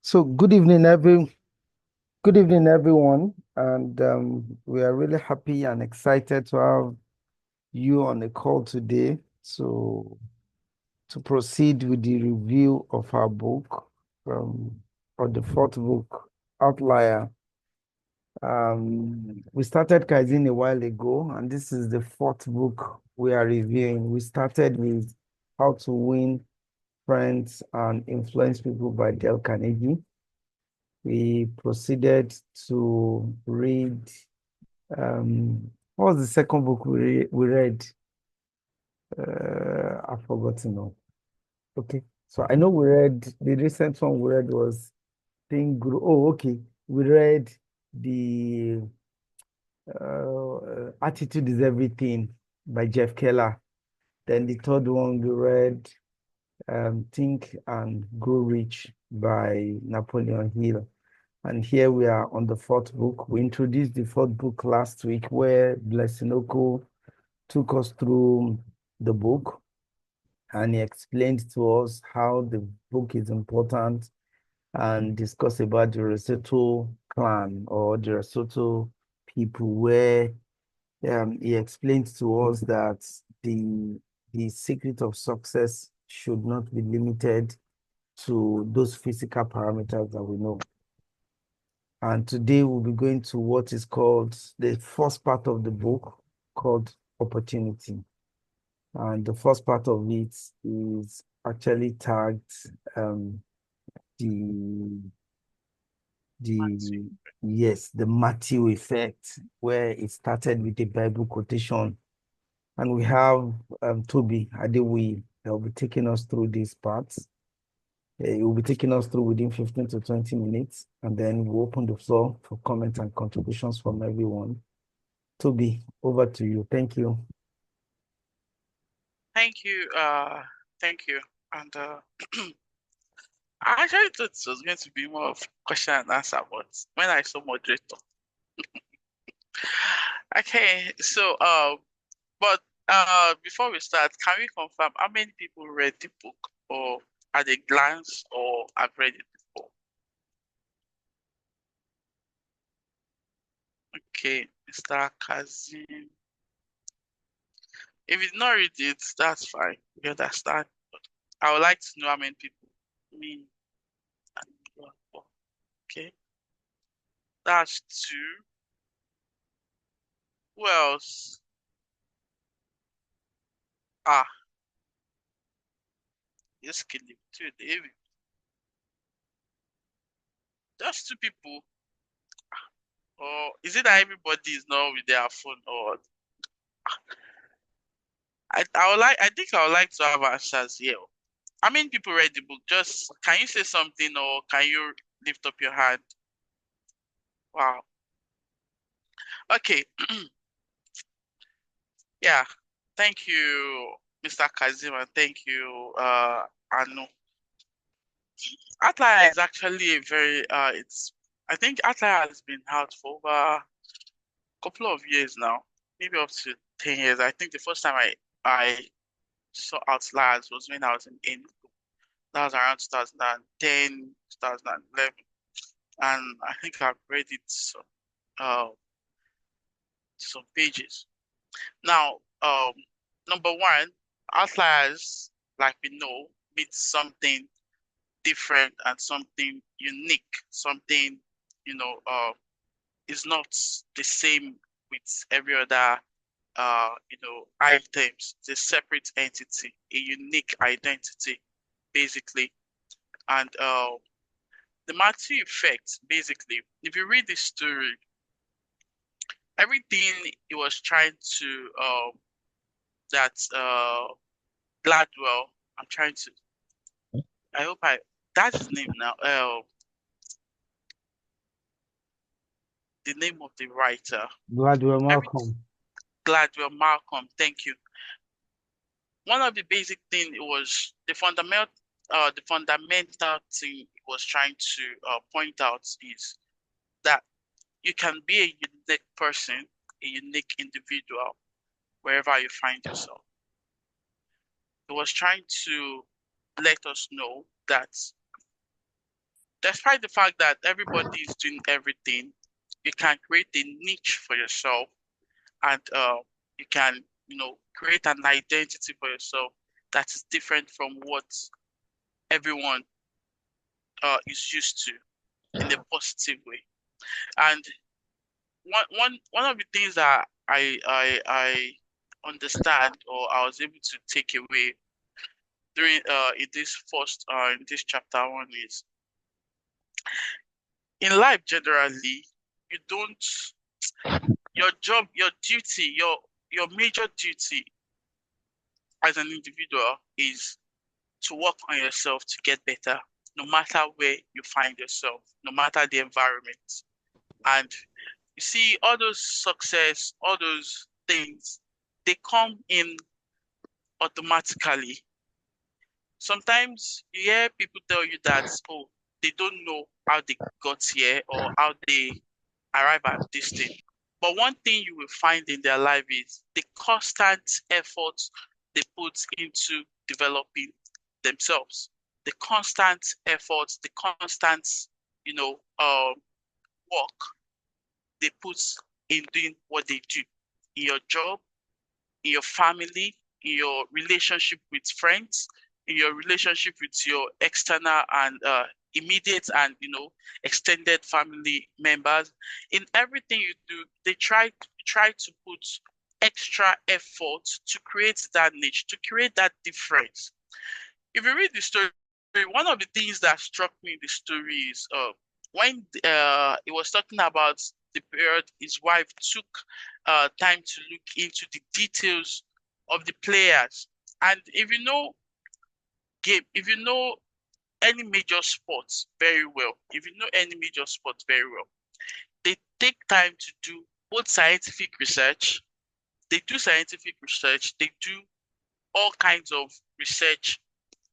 So good evening, everyone, and we are really happy and excited to have you on the call today. So to proceed with the review of our book, um, or the fourth book, Outlier. We started Kaizen a while ago, and this is the fourth book we are reviewing. We started with How to Win Friends and Influence People by Dale Carnegie. We proceeded to read, what was the second book we read? I've forgotten now. Okay. So I know we read, the recent one we read was Think Grow. Oh, okay. We read the Attitude is Everything by Jeff Keller. Then the third one we read Think and Grow Rich by Napoleon Hill. And here we are on the fourth book. We introduced the fourth book last week where Blessinoko took us through the book and he explained to us how the book is important and discussed about the Lesotho clan or the Lesotho people where he explained to us that the secret of success should not be limited to those physical parameters that we know. And today we'll be going to what is called the first part of the book called opportunity. And the first part of it is actually tagged the the yes, the Matthew effect, where it started with a Bible quotation. And we have Toby Adewi that will be taking us through these parts. He will be taking us through within 15 to 20 minutes, and then we'll open the floor for comments and contributions from everyone. Toby, over to you. Thank you. Thank you. Thank you. And I actually thought it was going to be more of question and answer, but when I saw moderator, okay. So, but before we start, can we confirm how many people read the book, or at a glance, or have read it before? Okay, Mr. Kazim. If you did not read it, that's fine. We understand. But I would like to know how many people. Me and you are four. Okay, that's two. Who else? Ah, yes, Kelly. Two, David. Just two people. Or is it that everybody is not with their phone? Or I think I would like to have answers here. How many people read the book? Just can you say something, or can you lift up your hand? Wow. Okay. Yeah. Thank you, Mr. Kazim, and thank you, Anu. Outlier is actually a very it's I think Outlier has been out for over a couple of years now, maybe up to 10 years. I think the first time I saw Outliers was when I was in Enugu. That was around 2010, 2011. And I think I've read it uh, some pages. Now, number one, Outliers, like we know, means something different and something unique, something, you know, is not the same with every other, items. It's a separate entity, a unique identity, basically. And the Matthew effect, basically, if you read this story, everything he was trying to that Gladwell, I'm trying to I hope I that's his name now. The name of the writer. Gladwell Every Malcolm. Gladwell Malcolm, thank you. One of the basic thing was the fundamental thing he was trying to point out is that you can be a unique person, a unique individual wherever you find yourself. He was trying to let us know that despite the fact that everybody is doing everything, you can create a niche for yourself, and you can, create an identity for yourself that is different from what everyone is used to in a positive way. And one of the things that I understand, or I was able to take away during in this chapter one, is in life generally, you don't your job, your duty, your major duty as an individual is to work on yourself to get better, no matter where you find yourself, no matter the environment. And you see, all those success, all those things, they come in automatically. Sometimes you hear people tell you that, oh, they don't know how they got here or how they arrive at this thing. But one thing you will find in their life is the constant effort they put into developing themselves, the constant efforts, the constant, work they put in doing what they do in your job, in your family, in your relationship with friends, in your relationship with your external and immediate and extended family members. In everything you do, they try to put extra effort to create that niche, to create that difference. If you read the story, one of the things that struck me in the story is when it was talking about the period his wife took time to look into the details of the players. And if you know any major sports very well, if you know any major sports very well, they take time to do both scientific research, they do all kinds of research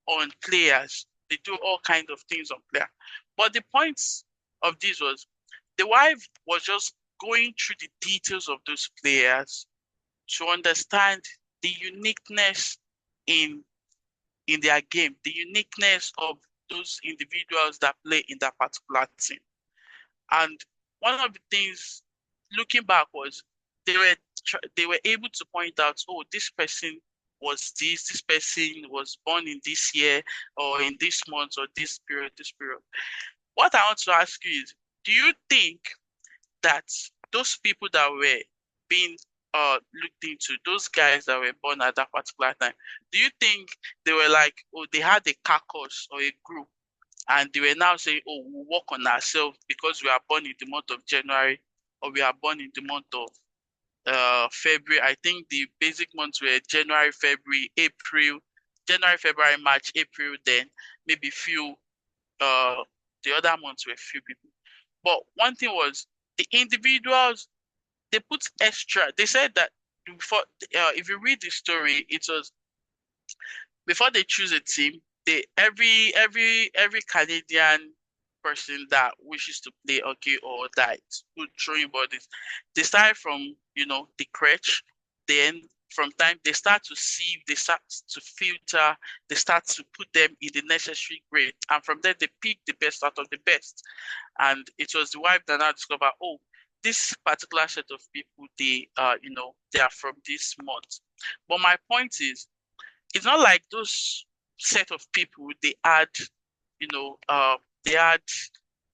on players, they do all kinds of things on players. But the point of this was the wife was just going through the details of those players to understand the uniqueness in their game, the uniqueness of those individuals that play in that particular team. And one of the things looking back was they were able to point out, oh, this person was this person was born in this year or in this month or this period, this period. What I want to ask you is, do you think that those people that were being looked into, those guys that were born at that particular time, do you think they were like, oh, they had a caucus or a group and they were now saying, oh, we'll work on ourselves because we are born in the month of January or we are born in the month of February? I think the basic months were January, February, April, January, February, March, April, then maybe few, the other months were few people. But one thing was the individuals, they put extra. They said that before, if you read the story, it was before they choose a team, they every Canadian person that wishes to play hockey or that good throwing bodies, they start from the crutch, then from time they start to sieve, they start to filter, they start to put them in the necessary grade, and from there they pick the best out of the best. And it was the wife that now discovered, oh, this particular set of people, they are from this month. But my point is, it's not like those set of people they had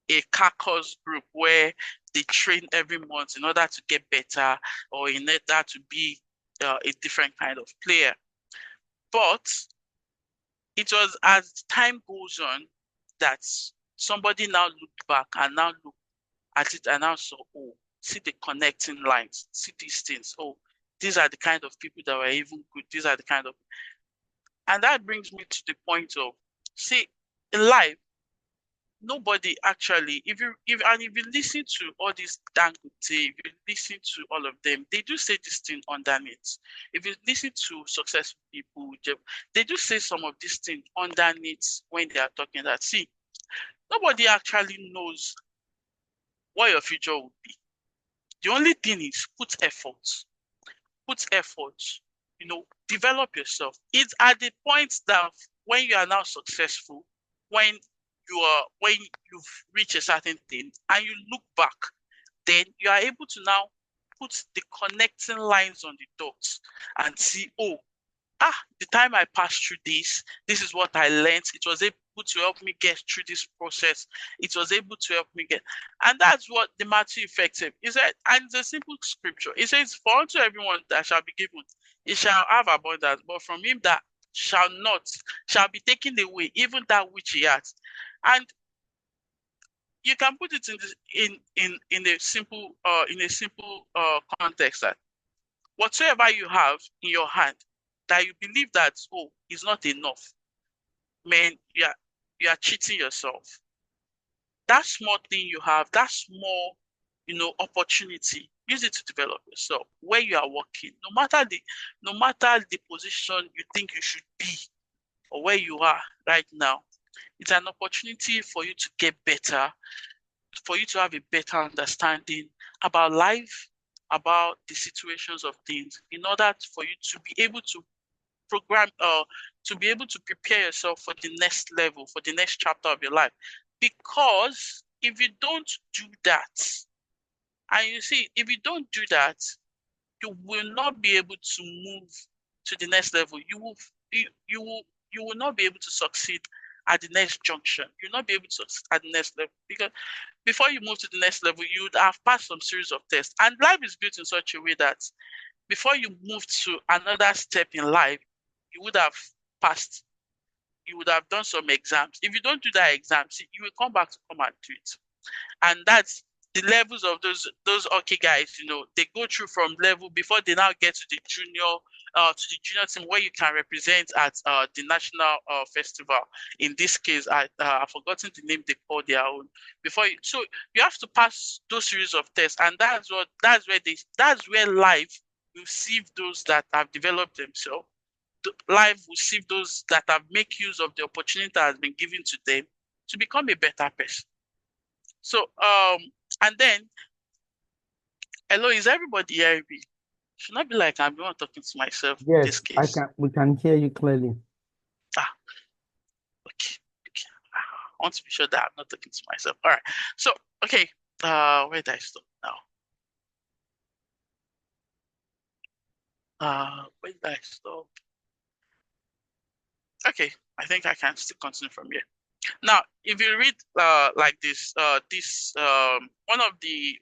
a carcass group where they train every month in order to get better or in order to be a different kind of player. But it was as time goes on that somebody now looked back and now looked at it and now saw, oh, see the connecting lines, see these things. Oh, these are the kind of people that were even good. These are the kind of, and that brings me to the point of, see, in life, nobody actually, if you listen to all these Dangote, if you listen to all of them, they do say this thing underneath. If you listen to successful people, they do say some of these things underneath when they are talking that, see, nobody actually knows what your future will be. The only thing is put effort, develop yourself. It's at the point that when you are now successful, when when you've reached a certain thing and you look back, then you are able to now put the connecting lines on the dots and see, oh, the time I passed through this is what I learned. It was able to help me get through this process. It was able to help me get, and that's what the Matthew effect is. It said, and it's a simple scripture. It says, "For unto everyone that shall be given, it shall have abundance, but from him that shall not shall be taken away, even that which he has." And you can put it in a simple context that whatsoever you have in your hand that you believe that is not enough, man, you are cheating yourself. That small thing you have, that small, opportunity, use it to develop yourself. Where you are working, no matter the position you think you should be or where you are right now, it's an opportunity for you to get better, for you to have a better understanding about life, about the situations of things, in order for you to be able to program to be able to prepare yourself for the next level, for the next chapter of your life. Because if you don't do that, and you see, if you don't do that, you will not be able to move to the next level. You will not be able to succeed at the next junction. You'll not be able to succeed at the next level, because before you move to the next level, you would have passed some series of tests. And life is built in such a way that before you move to another step in life, you would have passed, you would have done some exams. If you don't do that exam, see, you will come back to come and do it. And that's the levels of those hockey guys, they go through from level before they now get to the junior team, where you can represent at the national festival. In this case, I've forgotten the name they call their own. So you have to pass those series of tests, and that's where life will sieve those that have developed themselves. Life will sieve those that have make use of the opportunity that has been given to them to become a better person. So and then, hello, is everybody hearing me? Should not be like I'm the one talking to myself in this Yes, case. we can hear you clearly. Okay. I want to be sure that I'm not talking to myself. All right. So, okay. Where did I stop now? Where did I stop? Okay, I think I can still continue from here. Now, if you read like this one of the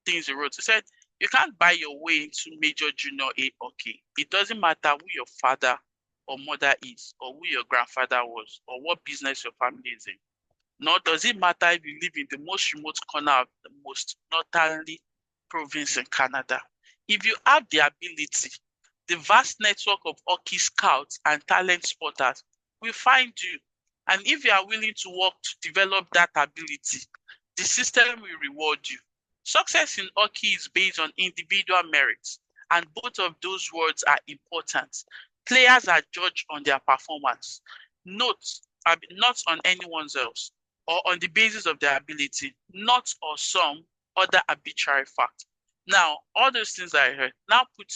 things he wrote, he said, you can't buy your way into major, junior A or K. It doesn't matter who your father or mother is, or who your grandfather was, or what business your family is in. Nor does it matter if you live in the most remote corner of the most northerly province in Canada. If you have the ability, the vast network of hockey scouts and talent spotters will find you. And if you are willing to work to develop that ability, the system will reward you. Success in hockey is based on individual merits, and both of those words are important. Players are judged on their performance, not on anyone's else, or on the basis of their ability, not or some other arbitrary fact. Now, all those things I heard, now put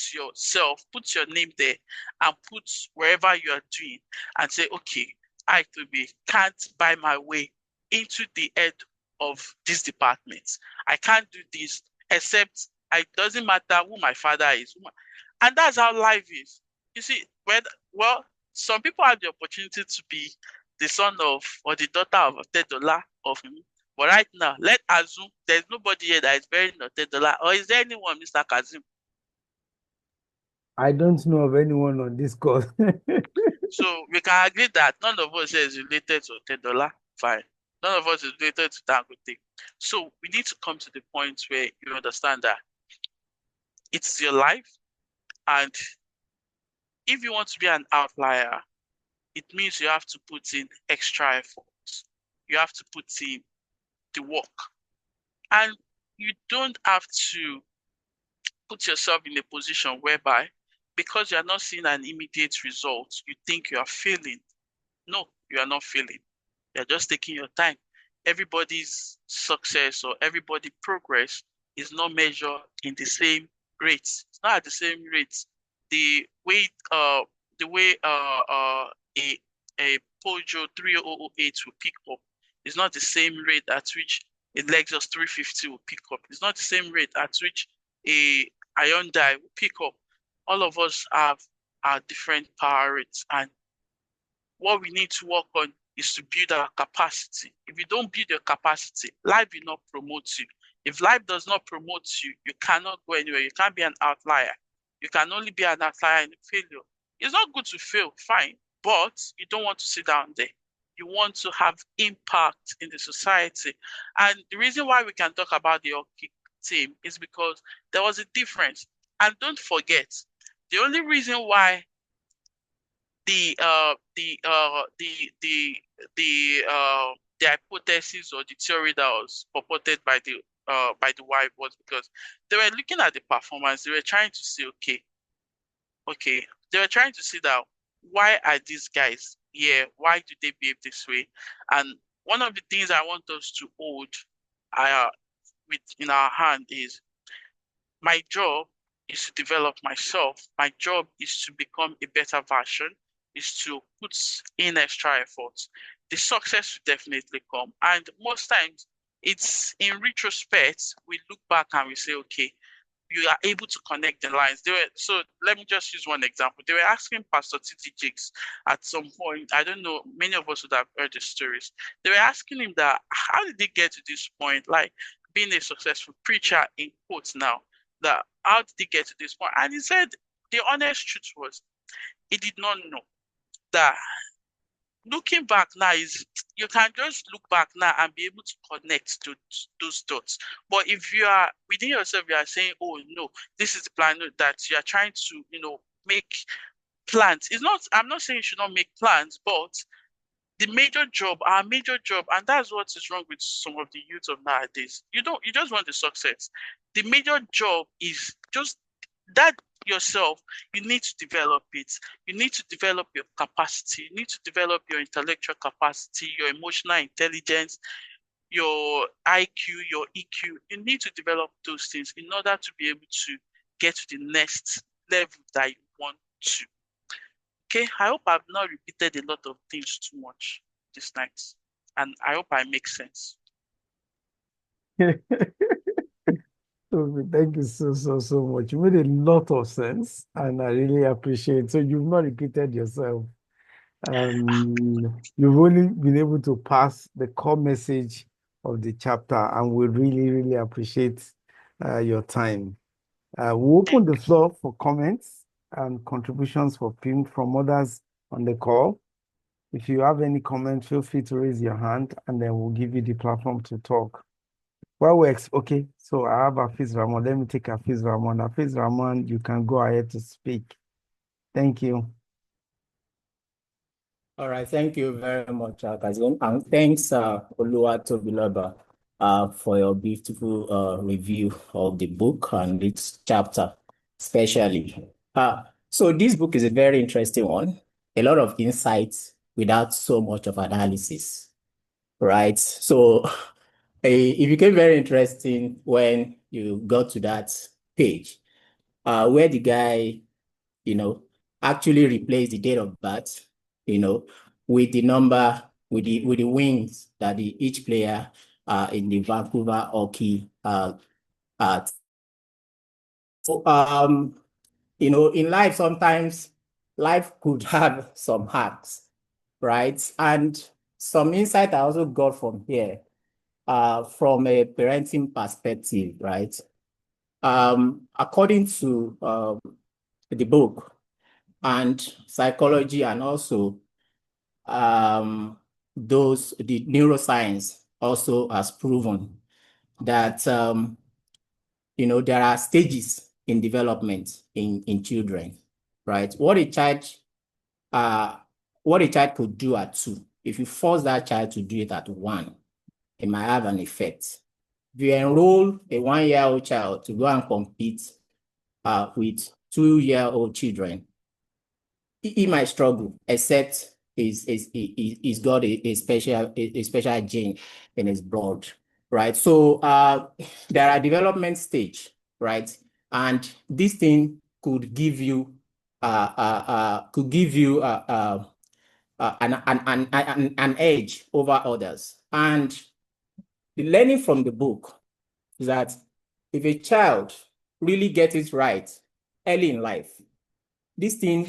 your name there, and put wherever you are doing, and say, okay, I, Toby, can't buy my way into the head of this department. I can't do this, except it doesn't matter who my father is. And that's how life is. You see, well, some people have the opportunity to be the son of or the daughter of Tedola of him. But right now, let's assume there's nobody here that is very Tedola. Or is there anyone, Mr. Kazim? I don't know of anyone on this call. So we can agree that none of us here is related to Tedola. Fine. None of us is related to Dangote. So we need to come to the point where you understand that it's your life, and if you want to be an outlier, it means you have to put in extra effort. You have to put in the work. And you don't have to put yourself in a position whereby, because you are not seeing an immediate result, you think you are failing. No, you are not failing. You're just taking your time. Everybody's success or everybody's progress is not measured in the same rates. It's not at the same rates. The way a Peugeot 3008 will pick up. It's not the same rate at which a Lexus 350 will pick up. It's not the same rate at which a Hyundai will pick up. All of us have our different power rates, and what we need to work on is to build our capacity. If you don't build your capacity, life will not promote you. If life does not promote you, you cannot go anywhere. You can't be an outlier. You can only be an outlier in failure. It's not good to fail, fine, but you don't want to sit down there. You want to have impact in the society. And the reason why we can talk about the hockey team is because there was a difference. And don't forget, the only reason why the hypothesis or the theory that was purported by the wife was because they were looking at the performance. They were trying to say, okay, they were trying to see that why are these guys here? Why do they behave this way? And one of the things I want us to hold in our hand is my job is to develop myself. My job is to become a better version, is to put in extra effort. The success will definitely come. And most times, it's in retrospect, we look back and we say, okay, you are able to connect the lines. So let me just use one example. They were asking Pastor Titi Jakes at some point, I don't know, many of us would have heard the stories. They were asking him that, how did he get to this point? Like being a successful preacher in quotes now, that how did he get to this point? And he said, the honest truth was, he did not know that. Looking back now is you can just look back now and be able to connect to those dots. But if you are within yourself, you are saying, "Oh no, this is the plan," that you are trying to, make plans. It's not. I'm not saying you should not make plans, but our major job, and that's what is wrong with some of the youth of nowadays. You just want the success. The major job is just that yourself. You need to develop it. You need to develop your capacity. You need to develop your intellectual capacity, your emotional intelligence, your IQ, your EQ. You need to develop those things in order to be able to get to the next level that you want to. Okay, I hope I've not repeated a lot of things too much this night, and I hope I make sense. Thank you so much. You made a lot of sense, and I really appreciate it. So you've not repeated yourself. You've only been able to pass the core message of the chapter, and we really, really appreciate your time. We'll open the floor for comments and contributions from others on the call. If you have any comment, feel free to raise your hand, and then we'll give you the platform to talk. Okay, so I have Hafiz Rahman. Let me take Hafiz Rahman. Hafiz Rahman, you can go ahead to speak. Thank you. All right, thank you very much, Kaizen. And thanks, Oluwatobiloba, for your beautiful review of the book and its chapter, especially. So this book is a very interesting one. A lot of insights without so much of analysis, right? So it became very interesting when you got to that page where the guy, actually replaced the date of birth, with the number, with the wins that each player in the Vancouver hockey so, in life, sometimes life could have some hacks, right? And some insight I also got from here, from a parenting perspective, right? According to the book and psychology, and also the neuroscience also has proven that there are stages in development in children, right? What a child could do at 2, if you force that child to do it at 1, it might have an effect. If you enroll a 1-year-old child to go and compete with 2-year-old children, he might struggle, except he's got a special gene in his blood, right? So there are development stage, right? And this thing could give you an edge over others. And the learning from the book is that if a child really gets it right early in life, this thing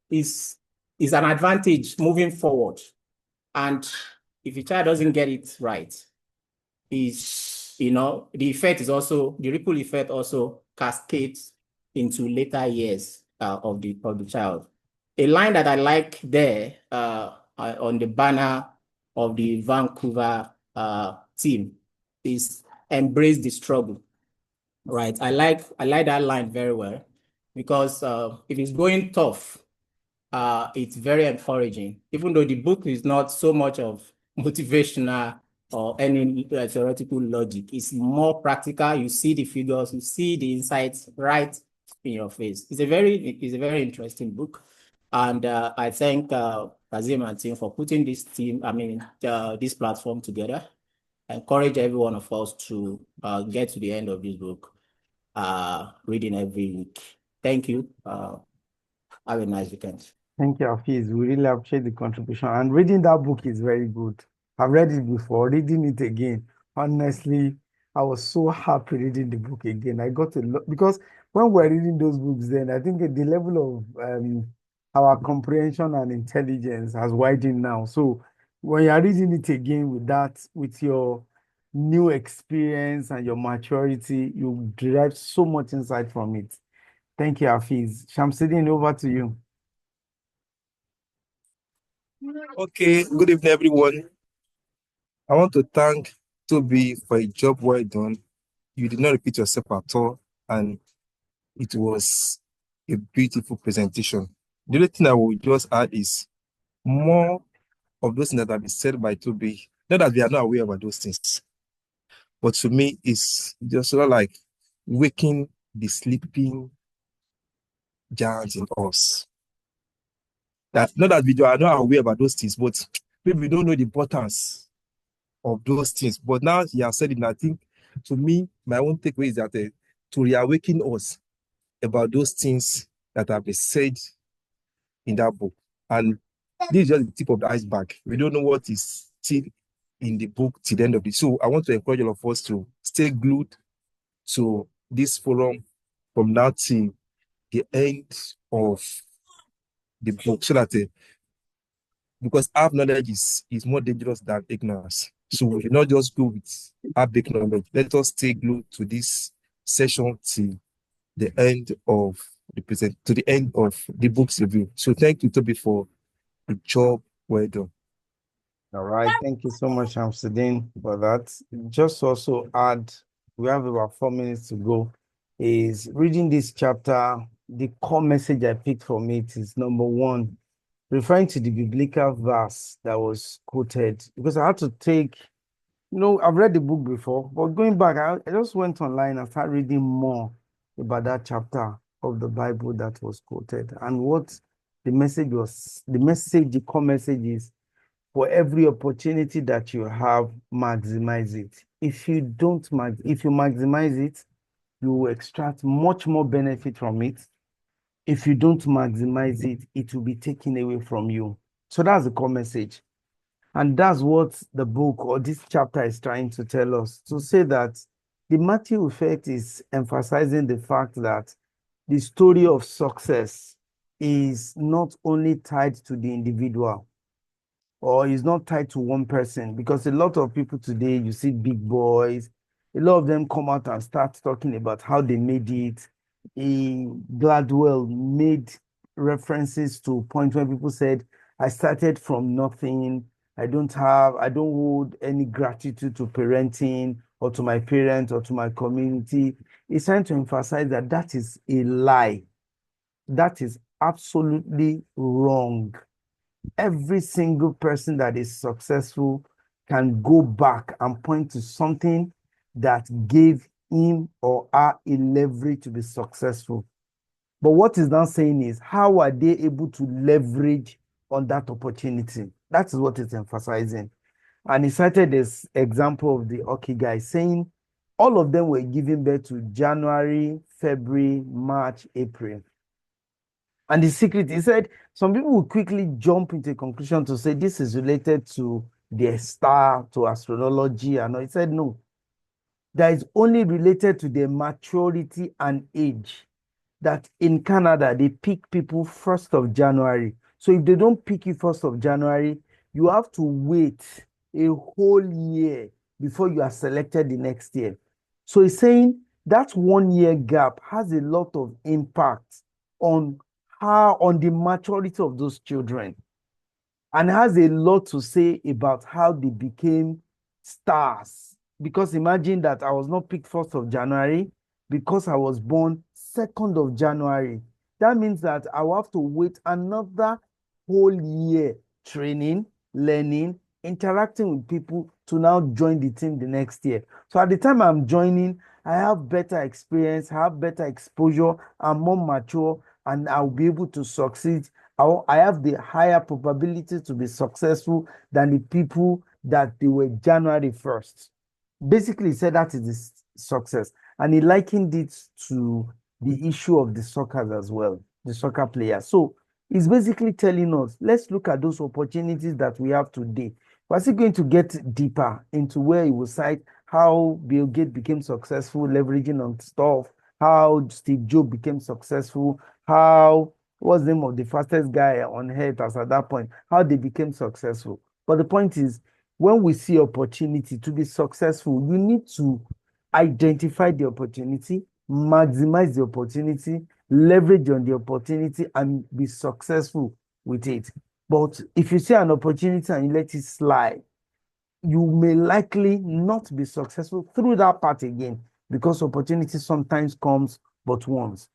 is an advantage moving forward. And if a child doesn't get it right, the effect is also, the ripple effect also cascades into later years of the child. A line that I like there on the banner of the Vancouver team is embrace the struggle. Right. I like that line very well, because if it's going tough, it's very encouraging, even though the book is not so much of motivational or any theoretical logic. It's more practical. You see the figures, you see the insights right in your face. It's a very interesting book. And I thank Kazim and team for putting this this platform together. I encourage every one of us to get to the end of this book, reading every week. Thank you. Have a nice weekend. Thank you, Hafiz. We really appreciate the contribution. And reading that book is very good. I've read it before, reading it again. Honestly, I was so happy reading the book again. I got a lot because when we're reading those books, then I think the level of our comprehension and intelligence has widened now. So when you're reading it again with that, with your new experience and your maturity, you derive so much insight from it. Thank you, Hafiz. Shamsuddin, over to you. Okay, good evening, everyone. I want to thank Toby for a job well done. You did not repeat yourself at all, and it was a beautiful presentation. The only thing I will just add is more of those things that have been said by Toby, not that we are not aware about those things, but to me, it's just sort of like waking the sleeping giants in us. That not that we are not aware about those things, but maybe we don't know the importance of those things. But now he has said it, and I think to me, my own takeaway is that to reawaken us about those things that have been said in that book. And this is just the tip of the iceberg. We don't know what is still in the book till the end of it. So I want to encourage all of us to stay glued to this forum from now till the end of the book, so that because half knowledge is more dangerous than ignorance. So we should not just go with half baked knowledge. Let us stay glued to this session till the end of the end of the book's review. So thank you, Toby, for the job well done. All right, thank you so much, Shamsuddin, for that. Just to also add, we have about 4 minutes to go, is reading this chapter, the core message I picked from it is number one, referring to the biblical verse that was quoted, because I had to take, I've read the book before, but going back, I just went online and started reading more about that chapter of the Bible that was quoted and what the message was. The core message is, for every opportunity that you have, maximize it. If you maximize it, you will extract much more benefit from it. If you don't maximize it, it will be taken away from you. So that's the core message. And that's what the book or this chapter is trying to tell us, to say that the Matthew effect is emphasizing the fact that the story of success is not only tied to the individual, or is not tied to one person, because a lot of people today, you see big boys, a lot of them come out and start talking about how they made it. Gladwell made references to a point where people said, I started from nothing. I don't hold any gratitude to parenting or to my parents or to my community. It's trying to emphasize that that is a lie. That is absolutely wrong. Every single person that is successful can go back and point to something that gave him or her a leverage to be successful. But what is now saying is, how are they able to leverage on that opportunity? That is what it's emphasizing. And he cited this example of the hockey guy, saying all of them were giving birth to January, February, March, April. And the secret, he said, some people will quickly jump into a conclusion to say this is related to their star, to astrology. And he said, no, that is only related to their maturity and age. That in Canada, they pick people 1st of January. So if they don't pick you 1st of January, you have to wait a whole year before you are selected the next year. So he's saying that 1 year gap has a lot of impact on the maturity of those children, and has a lot to say about how they became stars. Because imagine that I was not picked 1st of January because I was born 2nd of January. That means that I will have to wait another whole year training, learning, interacting with people to now join the team the next year. So at the time I'm joining, I have better experience, I have better exposure, I'm more mature, and I'll be able to succeed. I have the higher probability to be successful than the people that they were January 1st. Basically, he said that is the success. And he likened it to the issue of the soccer as well, the soccer players. So he's basically telling us, let's look at those opportunities that we have today. We're still going to get deeper into where he will cite how Bill Gates became successful, leveraging on stuff, how Steve Jobs became successful, how what's the name of the fastest guy on earth as at that point, how they became successful. But the point is, when we see opportunity to be successful, you need to identify the opportunity, maximize the opportunity, leverage on the opportunity, and be successful with it. But if you see an opportunity and you let it slide, you may likely not be successful through that part again, because opportunity sometimes comes but once.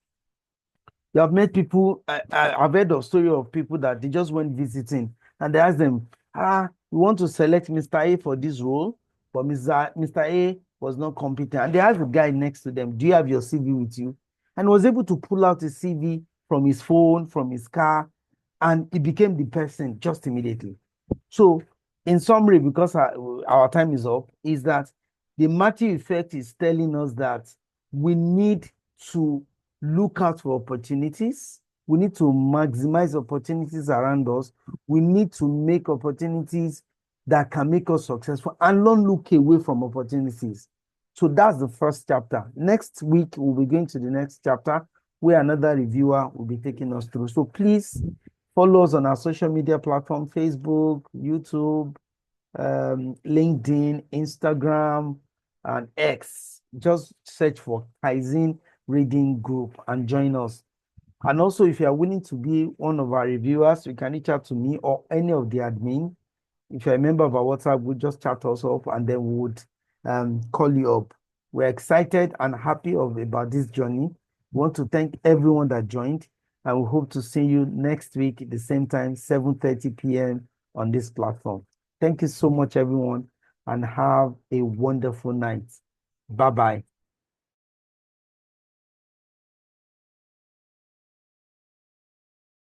You have met people, I've heard of story of people that they just went visiting and they asked them, we want to select Mr. A for this role, but Mr. A was not competent. And they asked the guy next to them, do you have your CV with you? And was able to pull out his CV from his phone, from his car, and he became the person just immediately. So in summary, because our time is up, is that the Matthew effect is telling us that we need to look out for opportunities. We need to maximize opportunities around us. We need to make opportunities that can make us successful and not look away from opportunities. So that's the first chapter. Next week, we'll be going to the next chapter where another reviewer will be taking us through. So please follow us on our social media platform, Facebook, YouTube, LinkedIn, Instagram, and X. Just search for Kaizen Reading Group and join us. And also, if you are willing to be one of our reviewers, you can reach out to me or any of the admin. If you're a member of our WhatsApp, we'll just chat us up and then we would call you up. We're excited and happy about this journey. We want to thank everyone that joined, and we hope to see you next week at the same time, 7:30 p.m. on this platform. Thank you so much, everyone, and have a wonderful night. Bye-bye.